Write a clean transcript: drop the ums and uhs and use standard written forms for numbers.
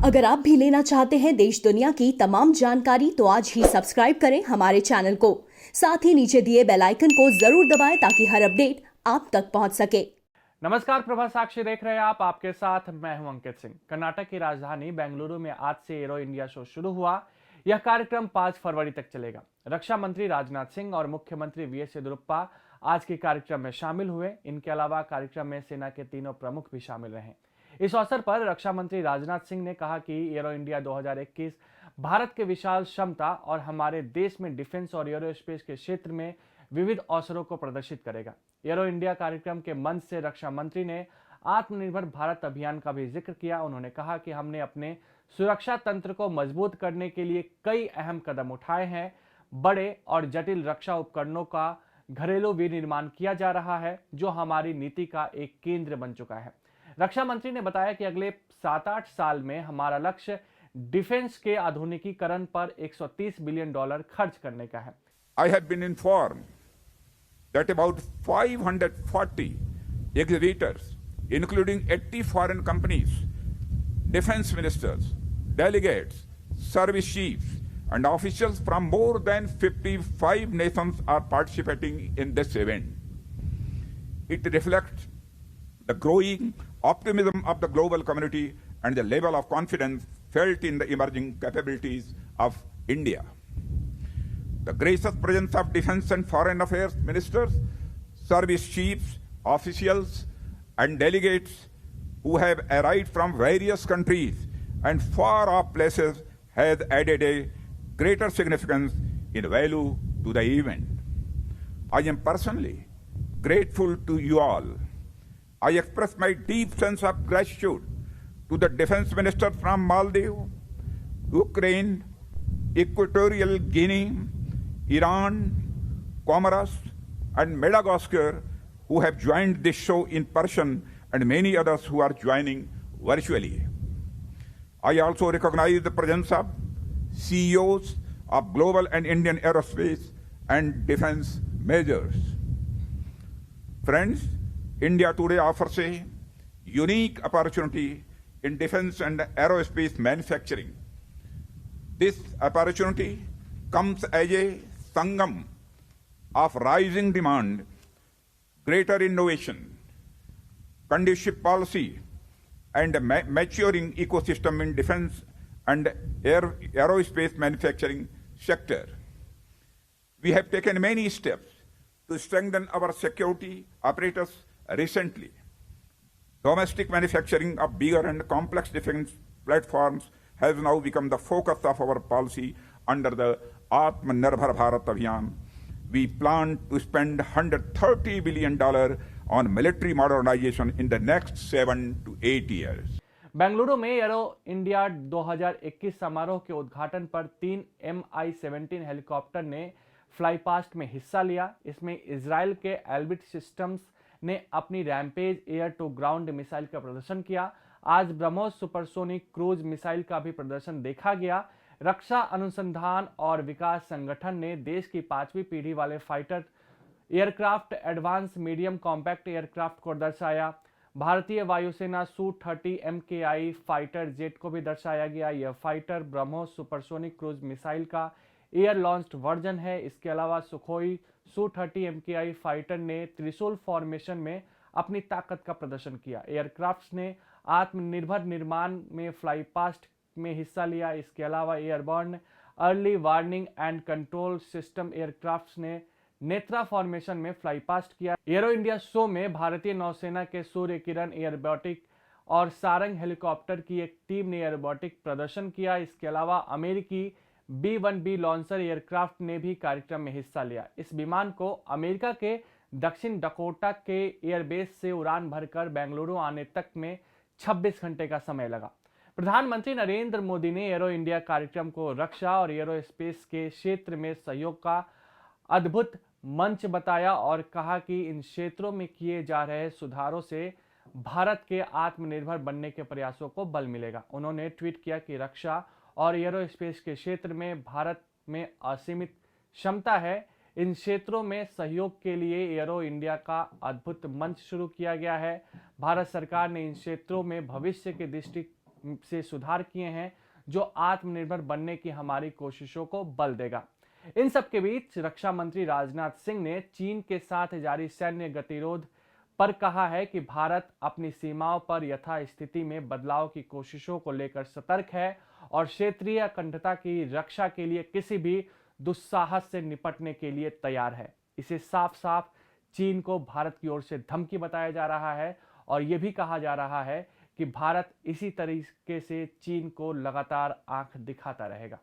अगर आप भी लेना चाहते हैं देश दुनिया की तमाम जानकारी तो आज ही सब्सक्राइब करें हमारे चैनल को। साथ ही नीचे दिए बेल आइकन को जरूर दबाएं ताकि हर अपडेट आप तक पहुंच सके। नमस्कार, प्रभा साक्षी देख रहे हैं आप। आपके साथ मैं हूं अंकित सिंह। कर्नाटक की राजधानी बेंगलुरु में आज से एरो इंडिया शो शुरू हुआ। यह कार्यक्रम 5 फरवरी तक चलेगा। रक्षा मंत्री राजनाथ सिंह और मुख्यमंत्री वीएस येदियुरप्पा आज के कार्यक्रम में शामिल हुए। इनके अलावा कार्यक्रम में सेना के तीनों प्रमुख भी शामिल रहे। इस अवसर पर रक्षा मंत्री राजनाथ सिंह ने कहा कि एरो इंडिया 2021 भारत के विशाल क्षमता और हमारे देश में डिफेंस और एरोस्पेस के क्षेत्र में विविध अवसरों को प्रदर्शित करेगा। एरो इंडिया कार्यक्रम के मंच से रक्षा मंत्री ने आत्मनिर्भर भारत अभियान का भी जिक्र किया। उन्होंने कहा कि हमने अपने सुरक्षा तंत्र को मजबूत करने के लिए कई अहम कदम उठाए हैं। बड़े और जटिल रक्षा उपकरणों का घरेलू विनिर्माण किया जा रहा है, जो हमारी नीति का एक केंद्र बन चुका है। रक्षा मंत्री ने बताया कि अगले 7-8 साल में हमारा लक्ष्य डिफेंस के आधुनिकीकरण पर $130 बिलियन खर्च करने का है। I have been informed that about 540 exhibitors, including 80 foreign companies, defense ministers, delegates, service chiefs, and officials from more than 55 nations are participating in this event. It reflects the growing optimism of the global community and the level of confidence felt in the emerging capabilities of India. The gracious presence of defense and foreign affairs ministers, service chiefs, officials, and delegates who have arrived from various countries and far off places has added a greater significance in value to the event. I am personally grateful to you all. I express my deep sense of gratitude to the defense ministers from Maldives, Ukraine, Equatorial Guinea, Iran, Comoros, and Madagascar who have joined this show in person, and many others who are joining virtually. I also recognize the presence of CEOs of global and Indian aerospace and defense majors. Friends, India today offers a unique opportunity in defense and aerospace manufacturing. This opportunity comes as a sangam of rising demand, greater innovation, conducive policy, and a maturing ecosystem in defense and aerospace manufacturing sector. We have taken many steps to strengthen our security apparatus recently. Domestic manufacturing of bigger and complex defense platforms has now become the focus of our policy under the Atmanirbhar Bharat Abhiyan. We plan to spend $130 billion on military modernization in the next 7 to 8 years. Bengaluru में arrow India 2021 समारोह के उद्घाटन पर 3 Mi-17 helicopter ने fly past में हिस्सा लिया। इसमें इजराइल के एल्बिट सिस्टम्स ने अपनी Rampage air to ground missile का प्रदर्शन किया। आज ब्रह्मोस सुपरसोनिक क्रूज मिसाइल का भी प्रदर्शन देखा गया। रक्षा अनुसंधान और विकास संगठन ने देश की 5वीं पीढ़ी वाले fighter aircraft advance medium compact aircraft को दर्शाया। भारतीय वायुसेना Su-30 MKI फाइटर जेट को भी दर्शाया गया। यह fighter BrahMos supersonic cruise missile का एयर लॉन्च्ड वर्जन है। इसके अलावा सुखोई Su-30 MKI फाइटर ने त्रिशूल फॉर्मेशन में अपनी ताकत का प्रदर्शन किया। एयरक्राफ्ट्स ने आत्मनिर्भर निर्माण में फ्लाई पास्ट में हिस्सा लिया। इसके अलावा airborne early warning and control system aircrafts ने नेत्रा फॉर्मेशन में फ्लाई पास्ट किया। एरो इंडिया शो में भारतीय नौसेना के सूर्य किरण एयरबैटिक और सारंग हेलीकॉप्टर की एक टीम ने एयरबैटिक प्रदर्शन किया। इसके अलावा अमेरिकी B-1B लॉन्चर एयरक्राफ्ट ने भी कार्यक्रम में हिस्सा लिया। इस विमान को अमेरिका के दक्षिण डकोटा के एयरबेस से उड़ान भरकर बेंगलुरु आने तक में 26 घंटे का समय लगा। प्रधानमंत्री नरेंद्र मोदी ने एरो इंडिया कार्यक्रम को रक्षा और एरोस्पेस के क्षेत्र में सहयोग का अद्भुत मंच बताया और कहा कि इन क्षेत्रों में किए जा रहे सुधारों से भारत के आत्मनिर्भर बनने के प्रयासों को बल मिलेगा। उन्होंने ट्वीट किया कि रक्षा और एरोस्पेस के क्षेत्र में भारत में असीमित क्षमता है। इन क्षेत्रों में सहयोग के लिए एरो इंडिया का अद्भुत मंच शुरू किया गया है। भारत सरकार ने इन क्षेत्रों में भविष्य की दृष्टि से सुधार किए हैं जो आत्मनिर्भर बनने की हमारी कोशिशों को बल देगा। इन सब के बीच रक्षा मंत्री राजनाथ सिंह ने चीन के साथ जारी सैन्य गतिरोध पर कहा है कि भारत अपनी सीमाओं पर यथास्थिति में बदलाव की कोशिशों को लेकर सतर्क है और क्षेत्रीय अखंडता की रक्षा के लिए किसी भी दुस्साहस से निपटने के लिए तैयार है। इसे साफ साफ चीन को भारत की ओर से धमकी बताया जा रहा है और यह भी कहा जा रहा है कि भारत इसी तरीके से चीन को लगातार आंख दिखाता रहेगा।